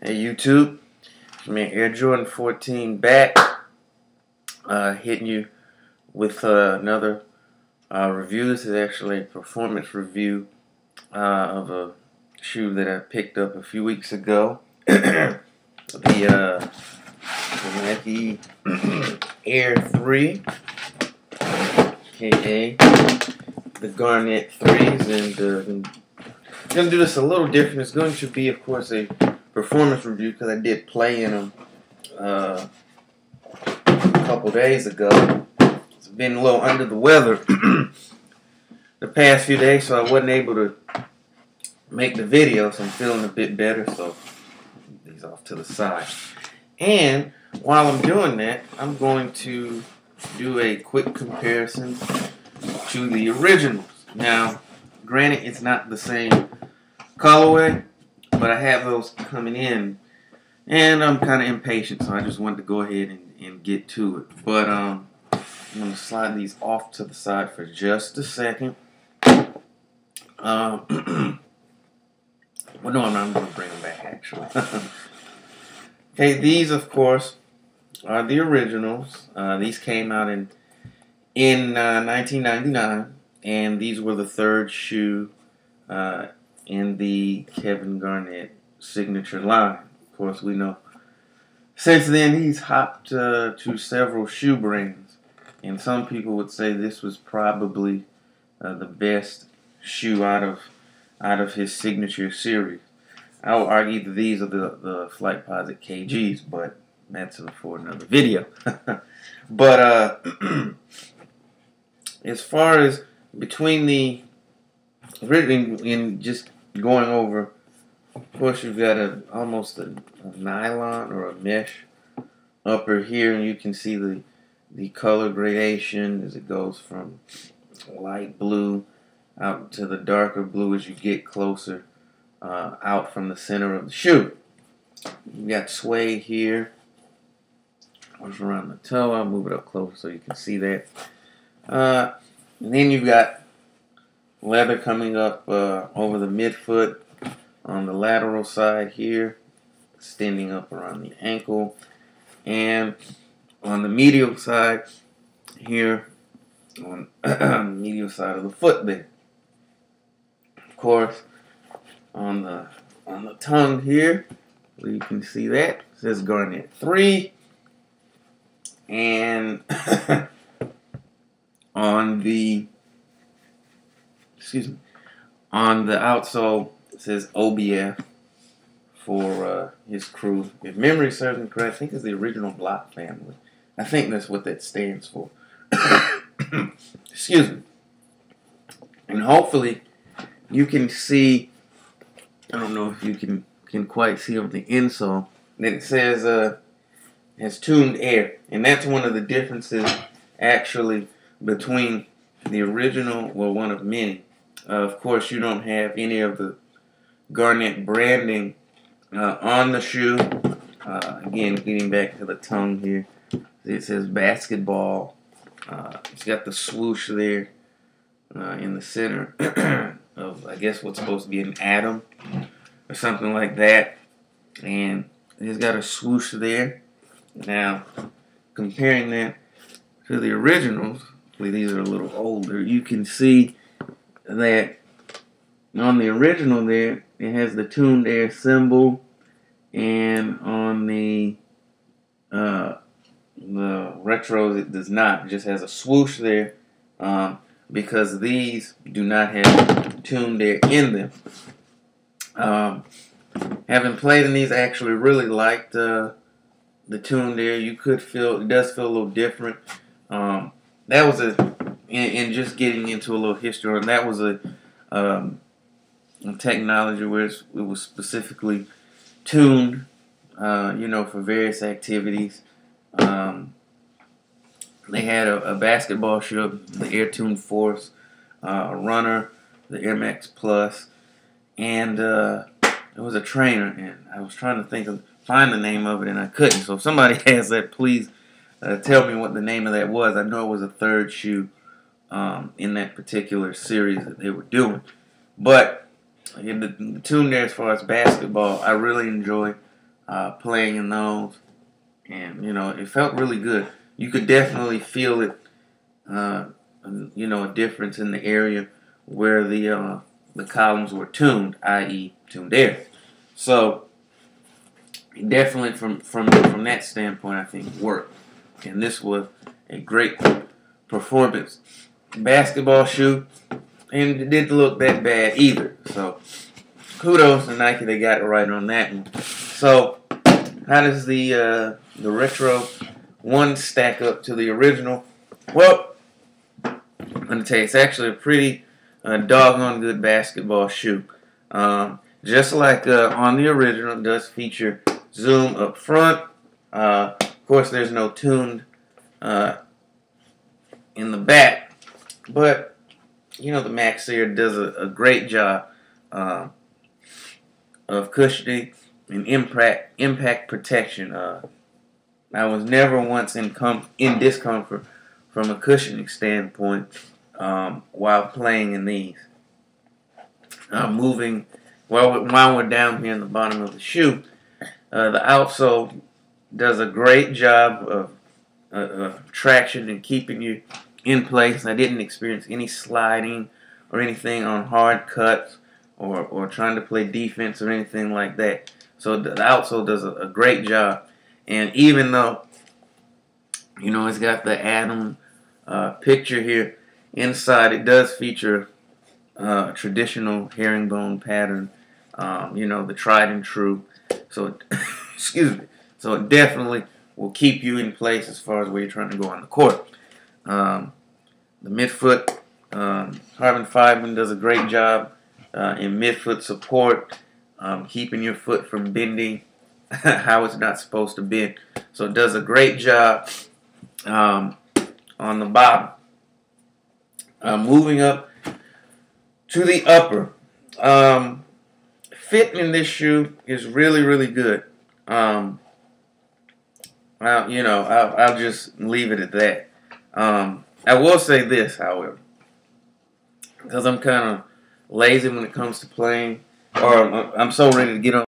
Hey YouTube, it's me Air Jordan 14 back, hitting you with another review. This is actually a performance review of a shoe that I picked up a few weeks ago. The Nike Air 3, AKA the Garnett 3s, and I'm going to do this a little different. It's going to be, of course, a performance review because I did play in them a couple days ago. It's been a little under the weather the past few days, so I wasn't able to make the video, so I'm feeling a bit better, so these off to the side. And while I'm doing that, I'm going to do a quick comparison to the originals. Now, granted, it's not the same colorway, but I have those coming in, and I'm kind of impatient, so I just wanted to go ahead and get to it. But I'm going to slide these off to the side for just a second. Well, no, I'm going to bring them back, actually. Okay, these, of course, are the originals. These came out in 1999, and these were the third shoe in the Kevin Garnett signature line. Of course, we know since then he's hopped to several shoe brands, and some people would say this was probably the best shoe out of his signature series. I would argue that these are the Flightposite KGs, but that's for another video. But as far as between the in just going over, of course, you've got almost a nylon or a mesh upper here, and you can see the color gradation as it goes from light blue out to the darker blue as you get closer out from the center of the shoe. You got suede here, goes around the toe. I'll move it up closer so you can see that. And then you've got leather coming up over the midfoot on the lateral side here, extending up around the ankle, and on the medial side here, on the medial side of the foot there. Of course, on the tongue here, where you can see that, it says Garnett 3, and on the outsole, it says OBF for his crew. If memory serves me correct, I think it's the original block family. I think that's what that stands for. Excuse me. And hopefully you can see, I don't know if you can quite see on the insole, that it says has tuned air. And that's one of the differences actually between the original, well, one of many. Of course, you don't have any of the Garnett branding on the shoe. Again, getting back to the tongue here, it says basketball. It's got the swoosh there in the center of, I guess, what's supposed to be an atom or something like that. And it's got a swoosh there. Now, comparing that to the originals, these are a little older, you can see that on the original there, it has the tuned air symbol, and on the retros it does not. It just has a swoosh there, because these do not have tuned air in them. Having played in these, I actually really liked the tuned air. You could feel, it does feel a little different. That was and just getting into a little history, and that was a technology where it was specifically tuned, for various activities. They had a basketball shoe, the Air Tuned Force, a runner, the Air Max Plus, and it was a trainer, and I was trying to find the name of it, and I couldn't. So if somebody has that, please tell me what the name of that was. I know it was a third shoe in that particular series that they were doing. But the tune there as far as basketball, I really enjoy playing in those, and you know, it felt really good. You could definitely feel it. You know, a difference in the area where the columns were tuned, i.e., tuned air. So definitely from that standpoint, I think it worked, and this was a great performance. Basketball shoe, and it didn't look that bad either. So kudos to Nike, they got it right on that one. So how does the retro one stack up to the original? Well, I'm going to tell you, it's actually a pretty doggone good basketball shoe. Just like on the original, it does feature zoom up front. Of course, there's no tuned in the back, but you know, the Max Air does a great job of cushioning and impact protection. I was never once in discomfort from a cushioning standpoint while playing in these. Moving while we're down here in the bottom of the shoe, the outsole does a great job of traction and keeping you in place. I didn't experience any sliding or anything on hard cuts or trying to play defense or anything like that. So the outsole does a great job. And even though, you know, it's got the atom picture here inside, it does feature a traditional herringbone pattern, you know, the tried and true. So, excuse me. So it definitely will keep you in place as far as where you're trying to go on the court. The midfoot, Carbon Fiber does a great job in midfoot support, keeping your foot from bending how it's not supposed to bend. So it does a great job on the bottom. Moving up to the upper. Fitting in this shoe is really, really good. I'll just leave it at that. I will say this, however, because I'm kind of lazy when it comes to playing, or I'm so ready to get on